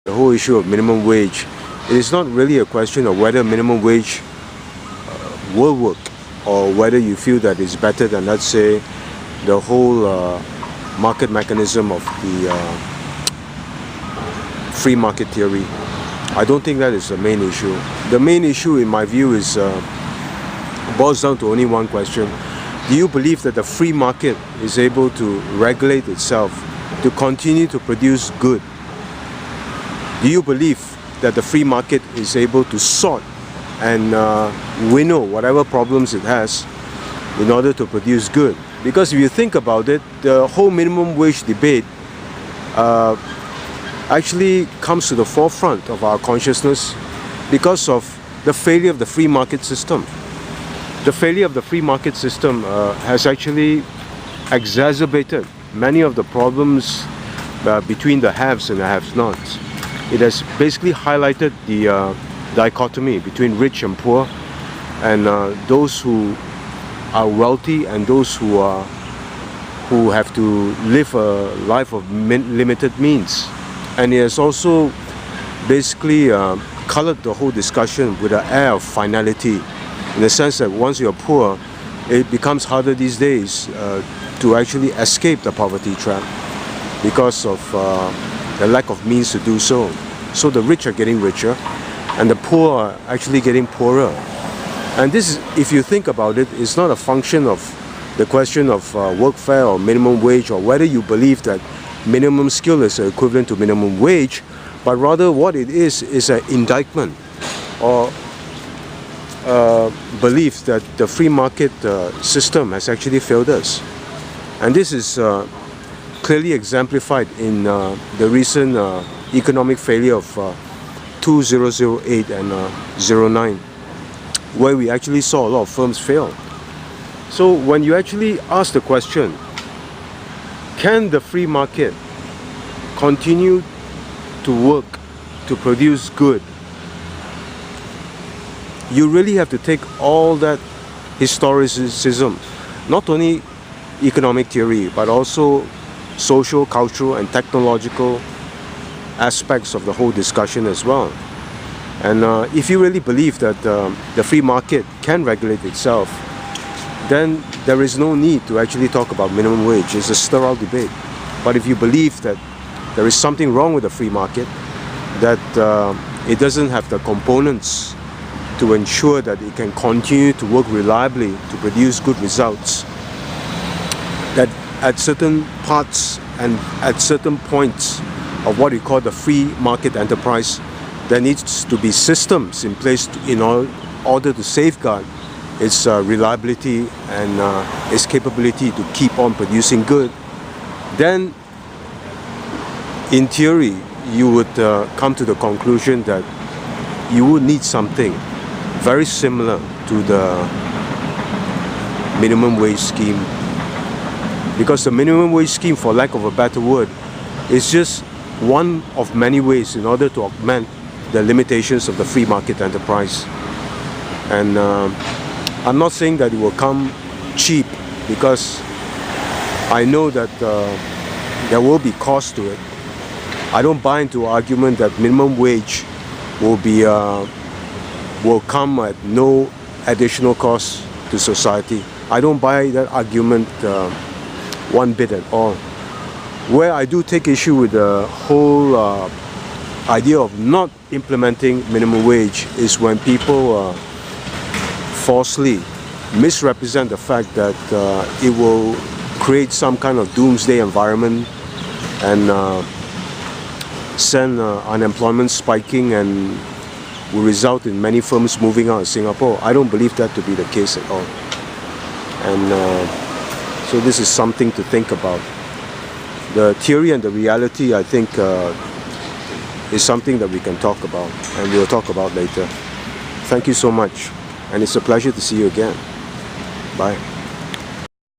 the whole issue of minimum wage, it is not really a question of whether minimum wage will work or whether you feel that it's better than, let's say, the whole market mechanism of the free market theory. I don't think that is the main issue. The main issue, in my view, is boils down to only one question. Do you believe that the free market is able to regulate itself to continue to produce good? Do you believe that the free market is able to sort and winnow whatever problems it has in order to produce good? Because if you think about it, the whole minimum wage debate actually comes to the forefront of our consciousness because of the failure of the free market system. The failure of the free market system has actually exacerbated many of the problems between the haves and the have-nots. It has basically highlighted the dichotomy between rich and poor, and those who are wealthy and those who have to live a life of limited means. And it has also basically colored the whole discussion with an air of finality, in the sense that once you're poor, it becomes harder these days to actually escape the poverty trap because of the lack of means to do so. So the rich are getting richer and the poor are actually getting poorer. And this is, if you think about it, is not a function of the question of workfare or minimum wage, or whether you believe that minimum skill is equivalent to minimum wage, but rather what it is an indictment or belief that the free market system has actually failed us. And this is clearly exemplified in the recent economic failure of 2008 and 09, where we actually saw a lot of firms fail. So when you actually ask the question, can the free market continue to work to produce good, you really have to take all that historicism, not only economic theory, but also social, cultural, and technological aspects of the whole discussion as well. And if you really believe that the free market can regulate itself, then there is no need to actually talk about minimum wage. It's a sterile debate. But if you believe that there is something wrong with the free market, that it doesn't have the components to ensure that it can continue to work reliably to produce good results, that at certain parts and at certain points of what we call the free market enterprise, there needs to be systems in place in order to safeguard its reliability and its capability to keep on producing good, then in theory you would come to the conclusion that you would need something very similar to the minimum wage scheme, because the minimum wage scheme, for lack of a better word, is just one of many ways in order to augment the limitations of the free market enterprise. And I'm not saying that it will come cheap, because I know that there will be cost to it. I don't buy into argument that minimum wage will come at no additional cost to society. I don't buy that argument one bit at all. Where I do take issue with the whole idea of not implementing minimum wage is when people falsely misrepresent the fact that it will create some kind of doomsday environment and send unemployment spiking and will result in many firms moving out of Singapore. I don't believe that to be the case at all. And so this is something to think about. The theory and the reality, I think, is something that we can talk about, and we'll talk about later. Thank you so much, and it's a pleasure to see you again. Bye.